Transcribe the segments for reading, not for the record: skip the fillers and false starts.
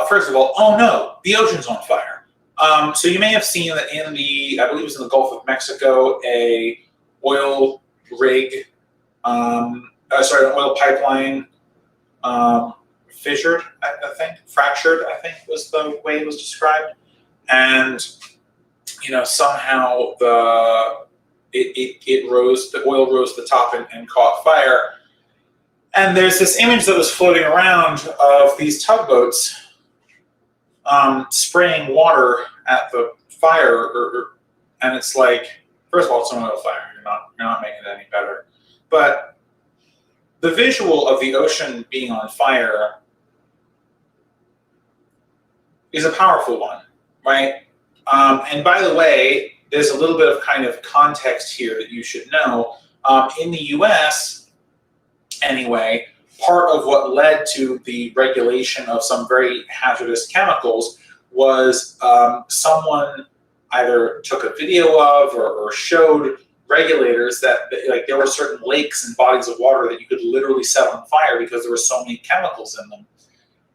first of all, oh no, the ocean's on fire. So you may have seen that in I believe it was in the Gulf of Mexico, an oil pipeline fissured, fractured, I think was the way it was described. And, somehow the oil rose to the top and caught fire. And there's this image that was floating around of these tugboats spraying water at the fire, and it's like, first of all, it's an oil fire. You're not making it any better. But the visual of the ocean being on fire is a powerful one, right? And by the way, there's a little bit of kind of context here that you should know. In the U.S., anyway, part of what led to the regulation of some very hazardous chemicals was someone either took a video of or showed regulators that there were certain lakes and bodies of water that you could literally set on fire because there were so many chemicals in them.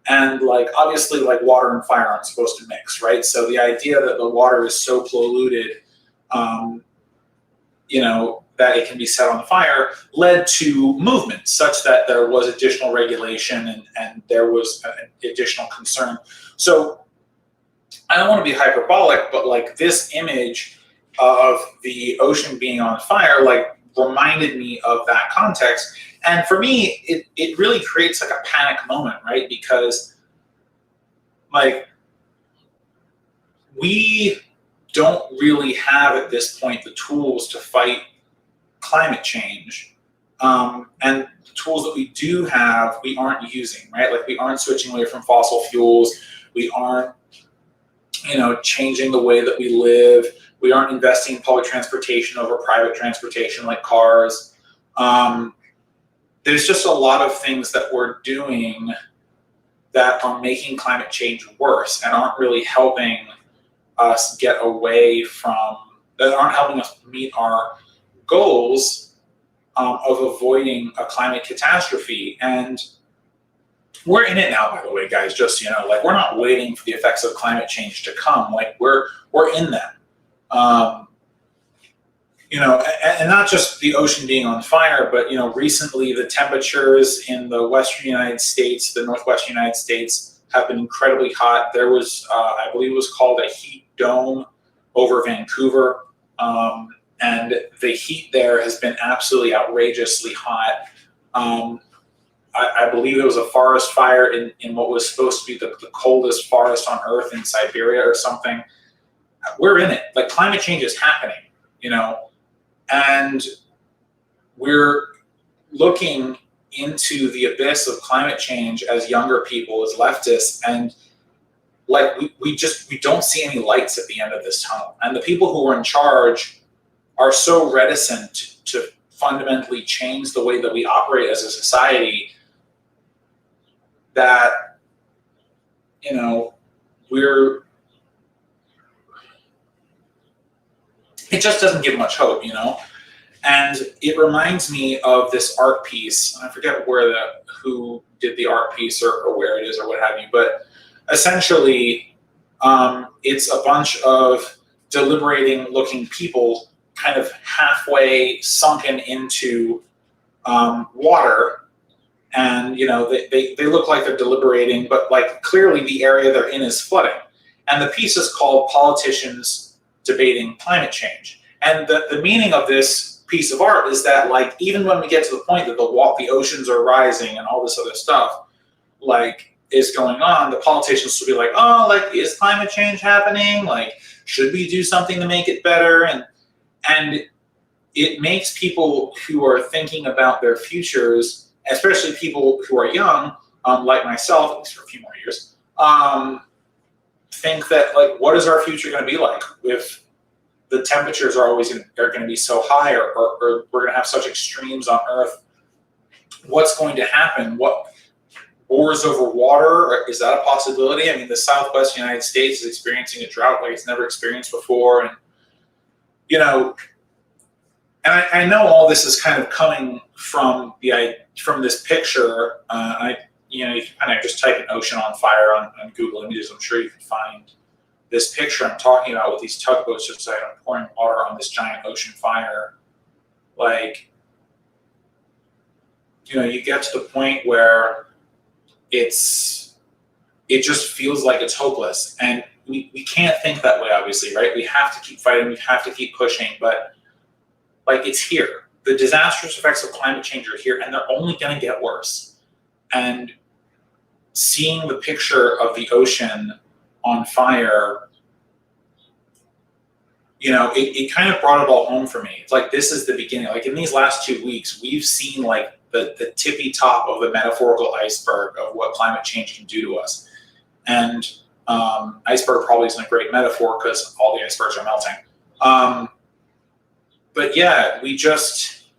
And obviously water and fire aren't supposed to mix, right? So the idea that the water is so polluted, that it can be set on fire led to movement such that there was additional regulation and there was additional concern. So I don't want to be hyperbolic, but this image of the ocean being on fire reminded me of that context. And for me, it really creates a panic moment, right? Because we don't really have at this point the tools to fight climate change. And the tools that we do have, we aren't using, right? We aren't switching away from fossil fuels. We aren't, changing the way that we live. We aren't investing in public transportation over private transportation like cars. There's just a lot of things that we're doing that are making climate change worse and aren't really helping us get away from, that aren't helping us meet our goals of avoiding a climate catastrophe. And we're in it now, by the way, guys, just, we're not waiting for the effects of climate change to come. We're in them. And not just the ocean being on fire, but, recently the temperatures in the western United States, the northwestern United States have been incredibly hot. There was, I believe it was called a heat dome over Vancouver. And the heat there has been absolutely outrageously hot. I believe there was a forest fire in what was supposed to be the coldest forest on Earth in Siberia or something. We're in it. Climate change is happening, and we're looking into the abyss of climate change as younger people, as leftists, and we don't see any lights at the end of this tunnel. And the people who are in charge are so reticent to fundamentally change the way that we operate as a society that, it just doesn't give much hope, And it reminds me of this art piece. I forget who did the art piece or where it is or what have you, but essentially it's a bunch of deliberating looking people kind of halfway sunken into water. And, they look like they're deliberating, but clearly the area they're in is flooding. And the piece is called Politicians Debating Climate Change. And the meaning of this piece of art is that even when we get to the point that the oceans are rising and all this other stuff is going on, the politicians will be is climate change happening? Should we do something to make it better? And it makes people who are thinking about their futures, especially people who are young, like myself, at least for a few more years, think that what is our future going to be like if the temperatures are going to be so high, or we're going to have such extremes on Earth? What's going to happen? What wars over water? Is that a possibility? I mean, the Southwest United States is experiencing a drought like it's never experienced before, and And I know all this is kind of coming from this picture. I you know, you can kind of just type in ocean on fire on Google Images. I'm sure you can find this picture I'm talking about with these tugboats just like pouring water on this giant ocean fire. Like, you know, you get to the point where it just feels like it's hopeless. And we can't think that way, obviously, right? We have to keep fighting, we have to keep pushing, but like, it's here. The disastrous effects of climate change are here, and they're only gonna get worse. And seeing the picture of the ocean on fire, you know, it kind of brought it all home for me. It's like, this is the beginning. Like, in these last 2 weeks, we've seen like the tippy top of the metaphorical iceberg of what climate change can do to us. And iceberg probably isn't a great metaphor because all the icebergs are melting. But yeah, we just,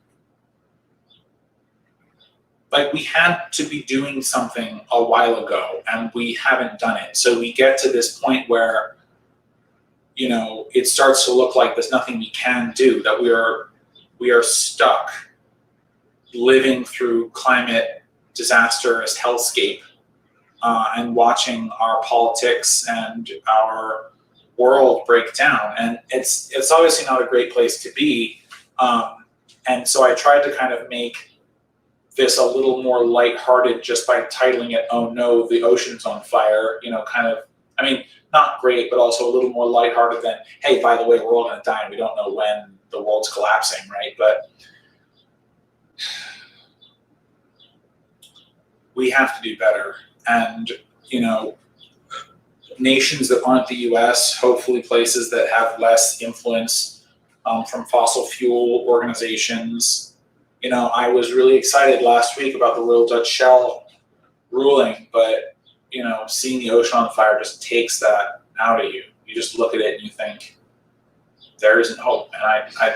like, we had to be doing something a while ago, and we haven't done it. So we get to this point where, you know, it starts to look like there's nothing we can do, that we are stuck living through climate disastrous hellscape, and watching our politics and our world break down. And it's obviously not a great place to be. And so I tried to kind of make this a little more lighthearted just by titling it, "Oh no, the ocean's on fire," you know, kind of, I mean, not great, but also a little more lighthearted than, hey, by the way, we're all gonna die and we don't know when the world's collapsing, right? But we have to do better. And, you know, nations that aren't the US, hopefully places that have less influence from fossil fuel organizations. You know, I was really excited last week about the Royal Dutch Shell ruling, but, you know, seeing the ocean on fire just takes that out of you. You just look at it and you think, there isn't hope. And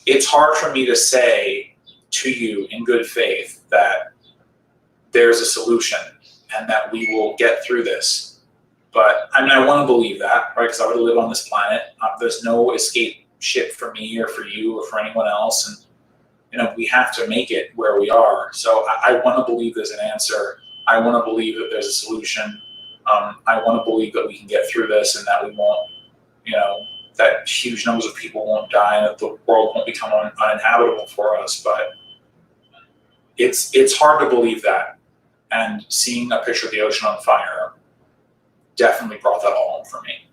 it's hard for me to say to you in good faith that there's a solution and that we will get through this. But I mean, I want to believe that, right? Because I would live on this planet. There's no escape ship for me or for you or for anyone else. And, you know, we have to make it where we are. So I want to believe there's an answer. I want to believe that there's a solution. I want to believe that we can get through this and that we won't, you know, that huge numbers of people won't die and that the world won't become uninhabitable for us. But it's hard to believe that. And seeing a picture of the ocean on fire definitely brought that all home for me.